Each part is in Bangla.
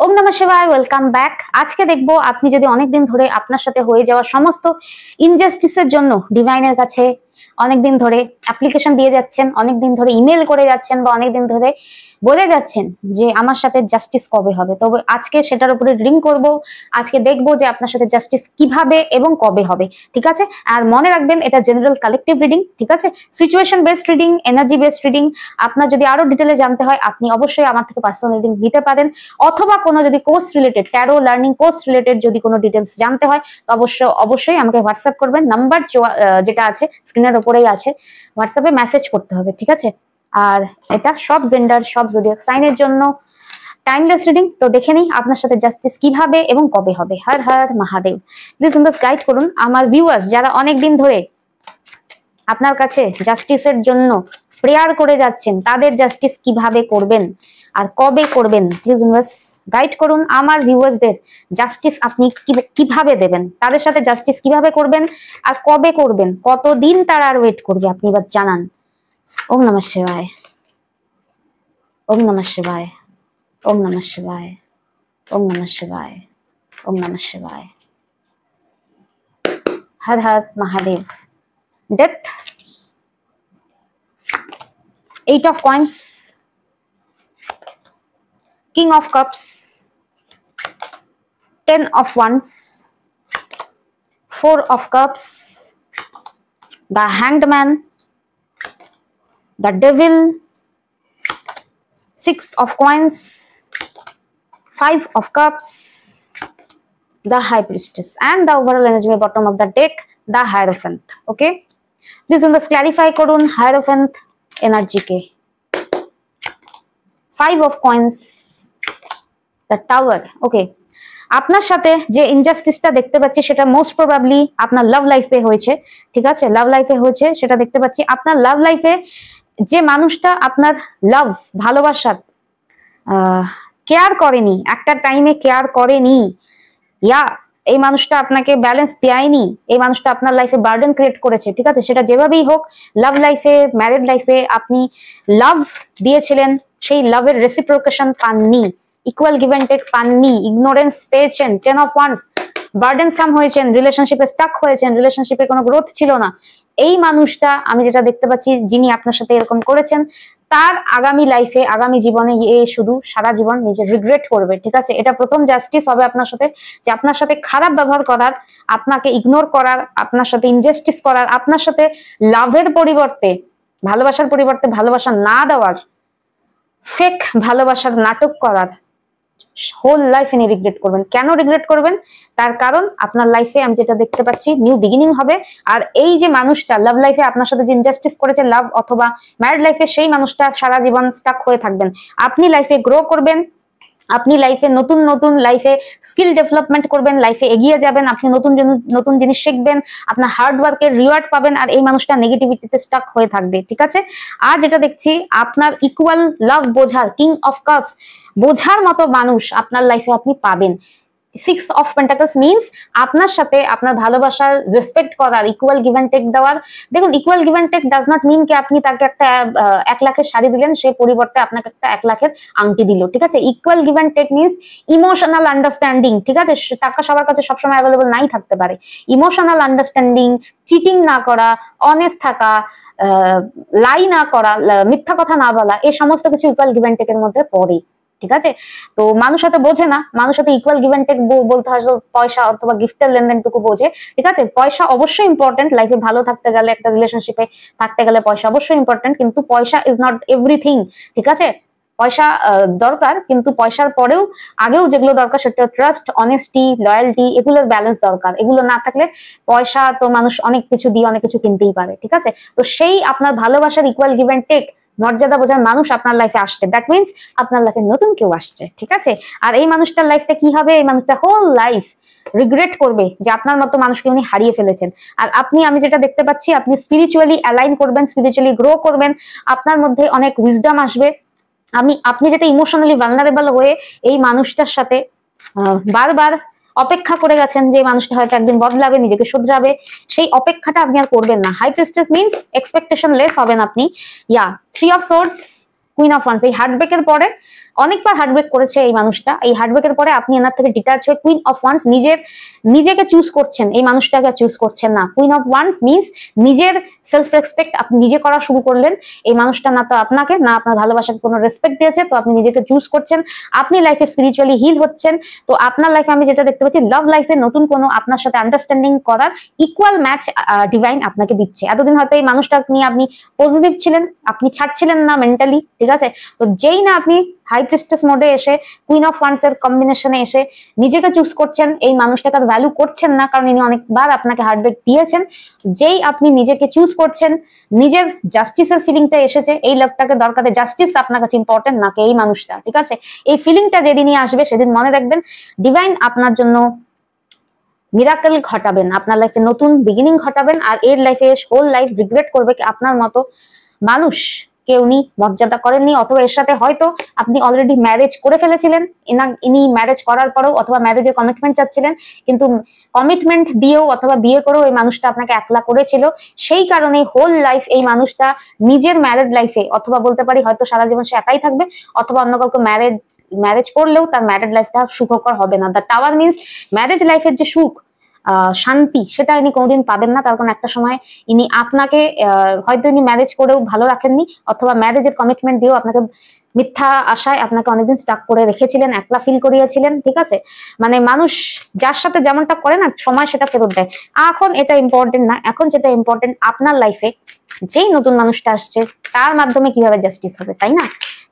ওম নমঃ শিবায়, ওয়েলকাম ব্যাক। আজকে দেখবো আপনি যদি অনেকদিন ধরে আপনার সাথে হয়ে যাওয়া সমস্ত ইনজাস্টিসের জন্য ডিভাইনের কাছে অনেকদিন ধরে অ্যাপ্লিকেশন দিয়ে যাচ্ছেন, অনেকদিন ধরে ইমেল করে যাচ্ছেন বা অনেকদিন ধরে বলে যাচ্ছেন যে আমার সাথে জাস্টিস কবে হবে, তবে আজকে সেটার উপরে রিডিং করব। আজকে দেখবো যে আপনার সাথে জাস্টিস কিভাবে এবং কবে হবে, ঠিক আছে? আর মনে রাখবেন এটা জেনারেল কালেকটিভ রিডিং, ঠিক আছে? Situation based reading, energy based reading. আপনার যদি আরো ডিটেলে জানতে হয় আপনি অবশ্যই আমার থেকে পার্সোনাল রিডিং নিতে পারেন, অথবা কোনো যদি course related, taro learning course related যদি কোনো ডিটেলস জানতে হয় তো অবশ্যই আমাকে হোয়াটসঅ্যাপ করবেন। নাম্বার যেটা আছে স্ক্রিনের উপরেই আছে, হোয়াটসঅ্যাপে মেসেজ করতে হবে, ঠিক আছে? আর এটা সব জেন্ডার, সব জোডিয়াক সাইনের জন্য টাইমলেস রিডিং। তো দেখে নিই আপনার সাথে জাস্টিস কিভাবে এবং কবে হবে। হর হর মহাদেব। প্লিজ গাইড করুন আমার ভিউয়ার্স যারা অনেকদিন ধরে আপনার কাছে জাস্টিসের জন্য প্রেয়ার করে যাচ্ছেন, তাদের জাস্টিস কিভাবে করবেন আর কবে করবেন। প্লিজ গাইড করুন আমার ভিউয়ার্সদের জাস্টিস আপনি কিভাবে দেবেন, তাদের সাথে জাস্টিস কিভাবে করবেন আর কবে করবেন, কতদিন তারা আর ওয়েট করবে আপনি এবার জানান। ওম নমঃ শিবায়, ওম নমঃ শিবায়, ওম নমঃ শিবায়, ওম নমঃ শিবায়, ওম নমঃ শিবায়। হর হর Mahadev. Death, 8 of coins, King of cups, 10 of wands, 4 of cups, the hanged man, the devil, 6 of coins, 5 of cups, the high priestess, and the overall energy at bottom of the deck, the hierophant. Okay, please clarify korun hierophant energy ke. 5 of coins, the tower. Okay, আপনার সাথে যে ইনজাস্টিসটা দেখতে পাচ্ছি সেটা মোস্ট প্রবাবলি আপনার লাভ লাইফে হয়েছে, ঠিক আছে? লাভ লাইফে হয়েছে সেটা দেখতে পাচ্ছি। আপনার লাভ লাইফে যে মানুষটা আপনার লাভ, ভালোবাসার কেয়ার করেনি, একটা টাইমে কেয়ার করেনি, ইয়া এই মানুষটা আপনাকে ব্যালেন্স দেয়নি, এই মানুষটা আপনার লাইফে বার্ডেন ক্রিয়েট করেছে, ঠিক আছে? সেটা যেভাবেই হোক, লাভ লাইফে, ম্যারিড লাইফে আপনি লাভ দিয়েছিলেন, সেই লাভের রেসিপ্রোকেশন পাননি, ইকুয়াল গিভ এন্ড টেক পাননি, ইগনোরেন্স পেয়েছেন, 10 of wands, বার্ডেনসাম হয়েছেন, রিলেশনশিপে স্টাক হয়েছেন, রিলেশনশিপে কোনো গ্রোথ ছিল না। এই মানুষটা আমি যেটা দেখতে পাচ্ছি যিনি আপনার সাথে এরকম করেছেন, তার আগামী লাইফে, আগামী জীবনে শুধু সারা জীবন নিজে রিগ্রেট করবে, ঠিক আছে? এটা প্রথম জাস্টিস হবে আপনার সাথে, যে আপনার সাথে খারাপ ব্যবহার করার, আপনাকে ইগনোর করার, আপনার সাথে ইনজাস্টিস করার, আপনার সাথে লাভের পরিবর্তে, ভালোবাসার পরিবর্তে ভালোবাসা না দেওয়ার, ফেক ভালোবাসার নাটক করার হোল লাইফ ইনি রিগ্রেট করবেন। কেন রিগ্রেট করবেন? তার কারণ আপনার লাইফে আমি যেটা দেখতে পাচ্ছি নিউ বিগিনিং হবে। আর এই যে মানুষটা লাভ লাইফে আপনার সাথে যে ইনজাস্টিস করেছে, লাভ অথবা ম্যারিড লাইফে, সেই মানুষটা সারা জীবন স্টাক হয়ে থাকবেন। আপনি লাইফে গ্রো করবেন, আপনি লাইফে নতুন নতুন লাইফে স্কিল ডেভেলপমেন্ট করবেন, লাইফে এগিয়ে যাবেন, আপনি নতুন নতুন জিনিস শিখবেন, আপনার হার্ড ওয়ার্কের রিওয়ার্ড পাবেন, আর এই মানুষটা নেগেটিভিটিতে স্টাক হয়ে থাকবে, ঠিক আছে? আর যেটা দেখছি আপনার ইকুয়াল লাভ বোঝার, কিং অফ কাপস বোঝার মতো মানুষ আপনার লাইফে আপনি পাবেন। 6 of Pentacles means আপনার সাথে আপনার ভালোবাসার, রেসপেক্ট করার, ইকুয়াল গিভ এন্ড টেক দেওয়ার। দেখুন, equal give and take does not mean কি আপনি তাকে একটা 1 লাখের শাড়ি দিলেন, সেই পরিবর্তে আপনাকে একটা 1 লাখের আংটি দিল, ঠিক আছে? Equal give and take means emotional understanding, ঠিক আছে? টাকা সবার কাছে সবসময় অ্যাভেলেবল নাই থাকতে পারে। ইমোশনাল আন্ডারস্ট্যান্ডিং, চিটিং না করা, অনেস্ট থাকা, লাই না করা, মিথ্যা কথা না বলা, এই সমস্ত কিছু ইকুয়াল গিভ এন্ড টেকের মধ্যে পড়ে, ঠিক আছে? তো মানুষ হয়তো বোঝে না, মানুষ হয়তো ইকুয়াল গিভ এন্ড টেক বলতে হয় পয়সা অথবা গিফটের লেনদেনটুকু বোঝে, ঠিক আছে? পয়সা অবশ্যই ইম্পর্টেন্ট, লাইফে ভালো থাকতে গেলে, একটা রিলেশনশিপে থাকতে গেলে পয়সা অবশ্যই ইম্পর্টেন্ট, কিন্তু পয়সা ইজ নট এভরিথিং, ঠিক আছে? পয়সা দরকার, কিন্তু পয়সার পরেও আগেও যেগুলো দরকার সেটা ট্রাস্ট, অনেস্টি, লয়্যালটি, এগুলোর ব্যালেন্স দরকার। এগুলো না থাকলে পয়সা তো মানুষ অনেক কিছু দিয়ে অনেক কিছু কিনতেই পারে, ঠিক আছে? তো সেই আপনার ভালোবাসার ইকুয়াল গিভ এন্ড টেক, মর্যাদা বোঝার মানুষ আপনার লাইফে আসছে, দ্যাট মিনস আপনার লাইফে নতুন কেউ আসছে, ঠিক আছে? আর এই মানুষটার লাইফটা কি হবে? এই মানুষটা হোল লাইফ রিগ্রেট করবে যে আপনার মতো মানুষকে উনি হারিয়ে ফেলেছেন। আর আপনি, আমি যেটা দেখতে পাচ্ছি, আপনি স্পিরিচুয়ালি অ্যালাইন করবেন, স্পিরিচুয়ালি গ্রো করবেন, আপনার মধ্যে অনেক উইজডম আসবে। আপনি যেটা ইমোশনালি ভালনারেবল হয়ে এই মানুষটার সাথে বারবার অপেক্ষা করে গেছেন যে মানুষটা হয়তো একদিন বদলাবে, নিজেকে শুধরাবে, সেই অপেক্ষাটা আপনি আর করবেন না। High priestess means expectation less হবেন আপনি। 3 of swords, queen of wands, এই হার্টব্রেকের পরে অনেকবার হার্টব্রেক করেছে এই মানুষটা। এই হার্টব্রেকের পরে আপনি এনার থেকে ডিটাচ হয়ে কুইন অফ ওয়ান্স নিজেকে চুজ করছেন, এই মানুষটাকে চুজ করছেন না। কুইন অফ ওয়ান্স মিন্স নিজের সেলফ রেসপেক্ট আপনি নিজে করা শুরু করলেন। এই মানুষটা না তো আপনাকে না আপনার ভালোবাসাকে কোনো রেসপেক্ট দিয়েছে, তো আপনি নিজেকে চুজ করছেন, আপনি লাইফে স্পিরিচুয়ালি হিল হচ্ছেন। তো আপনার লাইফে আমি যেটা দেখতে পাচ্ছি, লাভ লাইফে নতুন কোনো আপনার সাথে আন্ডারস্ট্যান্ডিং করার ইকুয়াল ম্যাচ ডিভাইন আপনাকে দিচ্ছে। এতদিন হয়তো এই মানুষটা নিয়ে আপনি পজিটিভ ছিলেন, আপনি ছাড়ছিলেন না মেন্টালি, ঠিক আছে? তো যেই না আপনি হাই প্রিস্টেস মোডে এসে কুইন অফ ওয়ান্স এর কম্বিনেশনে এসে নিজেকে চুজ করছেন, এই মানুষটাকে ভ্যালু করছেন না, কারণ ইনি অনেকবার আপনাকে হার্টব্রেক দিয়েছেন। যেই আপনি নিজেকে চুজ করছেন, নিজের জাস্টিসের ফিলিংটা এসেছে, এই লাভটাকে দরকারে জাস্টিস আপনার কাছে ইম্পর্টেন্ট নাকি এই মানুষটা, ঠিক আছে? এই ফিলিংটা যেদিনই আসবে সেদিন মনে রাখবেন ডিভাইন আপনার জন্য মিরাকেল ঘটাবেন, আপনার লাইফে নতুন বিগিনিং ঘটাবেন। আর এর লাইফে হোল লাইফ রিগ্রেট করবে আপনার মতো মানুষ কে উনি মর্যাদা করেননি, অথবা এর সাথে হয়তো আপনি অলরেডি ম্যারেজ করে ফেলেছিলেন, ইনি ম্যারেজ করার পরেও অথবা ম্যারেজের কমিটমেন্ট চাচ্ছিলেন, কিন্তু কমিটমেন্ট দিয়েও অথবা বিয়ে করেও এই মানুষটা আপনাকে একলা করেছিল। সেই কারণে হোল লাইফ এই মানুষটা নিজের ম্যারেড লাইফে, অথবা বলতে পারি হয়তো সারা জীবন সে একাই থাকবে, অথবা অন্য কাউকে ম্যারেজ করলেও তার ম্যারেড লাইফটা সুখকর হবে না। দ্য টাওয়ার মিন্স ম্যারেজ লাইফের যে সুখ শান্তি সেটা ইনি কোনোদিন পাবেন না, তার কারণ একটা সময় ইনি আপনাকে হয়তো ইনি ম্যারেজ করেও ভালো রাখেননি, অথবা ম্যারেজের কমিটমেন্ট দিয়েও আপনাকে মিথ্যা আশায় আপনাকে অনেকদিন স্টাক করে রেখেছিলেন, একলা ফিল করিয়েছিলেন, ঠিক আছে? মানে মানুষ যার সাথে যেমনটা করে না, সময় সেটা ফেরত দেয়। এখন এটা ইম্পর্টেন্ট না, এখন যেটা ইম্পর্টেন্ট আপনার লাইফে যেই নতুন মানুষটা আসছে তার মাধ্যমে কিভাবে জাস্টিস হবে, তাই না?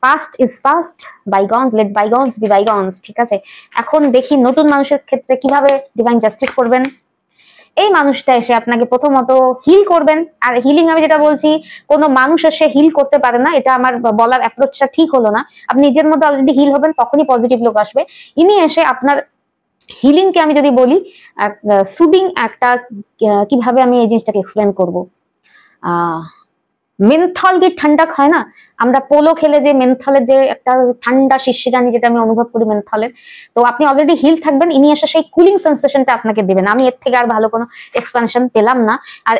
Past is past, bygones let bygones be bygones, ঠিক আছে? এখন দেখি নতুন মানুষের ক্ষেত্রে কিভাবে ডিভাইন জাস্টিস করবেন। এই মানুষটা এসে আপনাকে প্রথমত হিল করবেন। আর হিলিং আমি যেটা বলছি, কোনো মানুষ এসে হিল করতে পারে না, এটা আমার বলার অ্যাপ্রোচটা ঠিক হলো না। আপনি নিজের মধ্যে অলরেডি হিল হবেন, তখনই পজিটিভ লোক আসবে। ইনি এসে আপনার হিলিং কে আমি যদি বলি সুদিং একটা, কিভাবে আমি এই জিনিসটাকে এক্সপ্লেন করবো, মেন্থল যে ঠান্ডা হয় না, আমরা পোলো খেলে যে মেন্থলের যে একটা ঠান্ডা শিরশিরানি যেটা আমি অনুভব করি মেন্থলের, তো আপনি অলরেডি হিল থাকবেন, ইনি এসে সেই কুলিং সেন্সেশনটা আপনাকে দেবেন। আমি এর থেকে আর ভালো কোনো এক্সপানশন পেলাম না। আর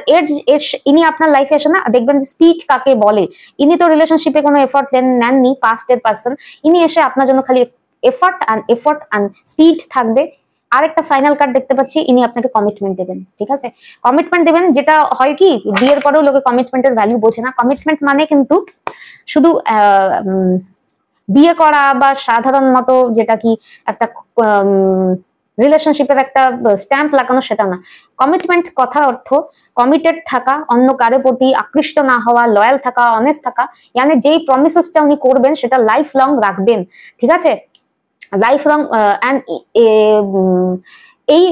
ইনি আপনার লাইফে এসে না দেখবেন যে স্পিড কাকে বলে, ইনি তো রিলেশনশিপে কোনো এফর্ট নেননি, পাস্টের পার্সন, ইনি এসে আপনার জন্য খালি এফর্ট অ্যান্ড স্পিড থাকবে। আরেকটা ফাইনাল কার্ড দেখতে পাচ্ছি, ইনি আপনাকে কমিটমেন্ট দেবেন, ঠিক আছে? কমিটমেন্ট দেবেন, যেটা হয় কি বিয়ের পরেও লোকে কমিটমেন্টের ভ্যালু বোঝে না। কমিটমেন্ট মানে কিন্তু শুধু বিয়ে করা বা সাধারণ মতো যেটা কি একটা রিলেশনশিপের একটা স্ট্যাম্প লাগানো, সেটা না। কমিটমেন্ট কথার অর্থ কমিটেড থাকা, অন্য কারো প্রতি আকৃষ্ট না হওয়া, লয়াল থাকা, অনেস্ট থাকা, মানে যেই প্রমিসেসটা উনি করবেন সেটা লাইফ লং রাখবেন, ঠিক আছে? Life long. এই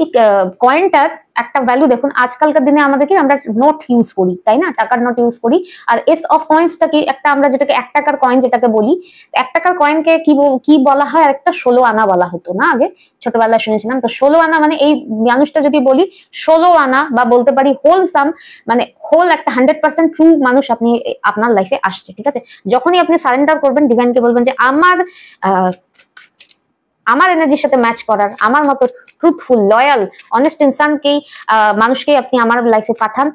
কয়েনটার একটা ভ্যালু দেখুন, আজকালকার দিনে আমাদের কি আমরা নোট ইউজ করি, তাই না? টাকার নোট ইউজ করি। আর এস অফ কয়েন্সটা কি, একটা আমরা যেটাকে 1 টাকার কয়েন যেটাকে বলি, 1 টাকার কয়েনকে কি বলা হয়, একটা 16 আনা বলা হতো না আগে, ছোটবেলায় শুনেছিলাম। তো 16 আনা মানে এই মানুষটা যদি বলি 16 আনা, বা বলতে পারি হোলসাম, মানে হোল একটা 100% ট্রু মানুষ আপনি আপনার লাইফে আসছে, ঠিক আছে? যখনই আপনি সারেন্ডার করবেন, ডিভাইনকে বলবেন যে আমার এনার্জির সাথে ম্যাচ করার, আমার মতো ট্রুথফুল, লয়াল, অনেস্ট ইনসানকেই মানুষকে আপনি আমার লাইফে পাঠান,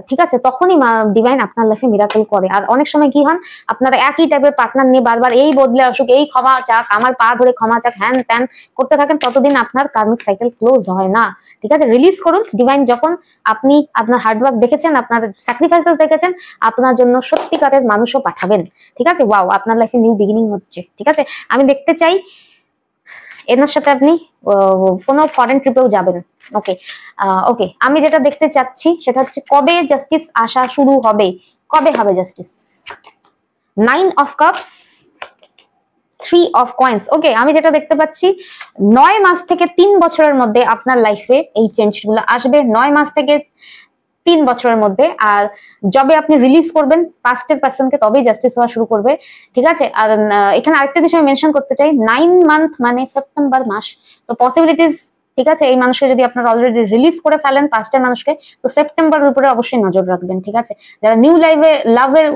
ঠিক আছে? তখনই ডিভাইন আপনার লাইফে মিরাকল করে। আর অনেক সময় কি হয়, আপনারা একই টাইপের পার্টনার নিয়ে বারবার এই বদলে আসুক, এই ক্ষমা চাক, আমার পা ধরে ক্ষমা চাক, হ্যান ত্যান করতে থাকেন, ততদিন আপনার কার্মিক সাইকেল ক্লোজ হয় না, ঠিক আছে? রিলিজ করুন। ডিভাইন যখন আপনি আপনার হার্ডওয়ার্ক দেখেছেন, আপনার স্যাক্রিফাইসেস দেখেছেন, আপনার জন্য সত্যিকারের মানুষও পাঠাবেন, ঠিক আছে? ওয়াও, আপনার লাইফে নিউ বিগিনিং হচ্ছে, ঠিক আছে? আমি দেখতে চাই এনার সাথে আপনি কোনো ফরেন ট্রিপেও যাবেন। ওকে, আমি যেটা দেখতে চাচ্ছি সেটা হচ্ছে কবে জাস্টিস আসা শুরু হবে, কবে হবে justice? 9 of cups, 3 of coins. Okay, আমি যেটা দেখতে পাচ্ছি 9 মাস থেকে 3 বছরের মধ্যে আপনার লাইফে এই চেঞ্জগুলো আসবে, 9 মাস থেকে 3 বছরের মধ্যে। আর যবে আপনি রিলিজ করবেন পাস্টের পার্সনকে, তবেই জাস্টিস হওয়া শুরু করবে, ঠিক আছে? আর এখানে আরেকটা বিষয় আমি মেনশন করতে চাই, 9 মান্থ মানে সেপ্টেম্বর মাস, তো পসিবিলিটিস, ঠিক আছে? এই মানুষকে যদি আপনারা অলরেডি রিলিজ করে ফেলেন, পাস্টের মানুষকে, তো সেপ্টেম্বরের উপরে অবশ্যই নজর রাখবেন, ঠিক আছে? যারা নিউ লাভের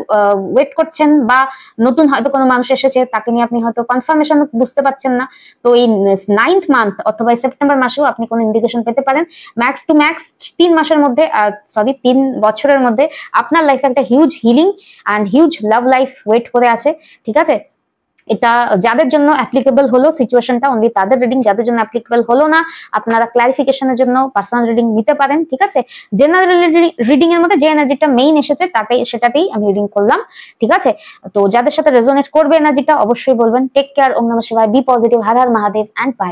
ওয়েট করছেন, বা নতুন হয়তো কোনো মানুষ এসেছে, তাকে নিয়ে আপনি হয়তো কনফার্মেশন বুঝতে পারছেন না, তো এই 9th মান্থ অথবা সেপ্টেম্বর মাসেও আপনি কোনো ইন্ডিকেশন পেতে পারেন। ম্যাক্স টু ম্যাক্স 3 মাসের মধ্যে, 3 বছরের মধ্যে আপনার লাইফে একটা huge healing and huge love life wait করে আছে, ঠিক আছে? এটা যাদের জন্য অ্যাপ্লিকেবল হলো সিচুয়েশনটা, অনলি তাদের রিডিং। যাদের জন্য অ্যাপ্লিকেবল হলো না, আপনারা ক্লারিফিকেশনের জন্য পার্সোনাল রিডিং নিতে পারেন, ঠিক আছে। জেনারেল রিডিং এর মধ্যে যে এনার্জিটা মেইন এসেছে সেটাতেই আমি রিডিং করলাম, ঠিক আছে। তো যাদের সাথে রেজোনেট করবে এনার্জিটা অবশ্যই বলবেন। টেক কেয়ার, ওম নমঃ শিবায়, বি পজিটিভ, হর হর মহাদেব, এন্ড বাই।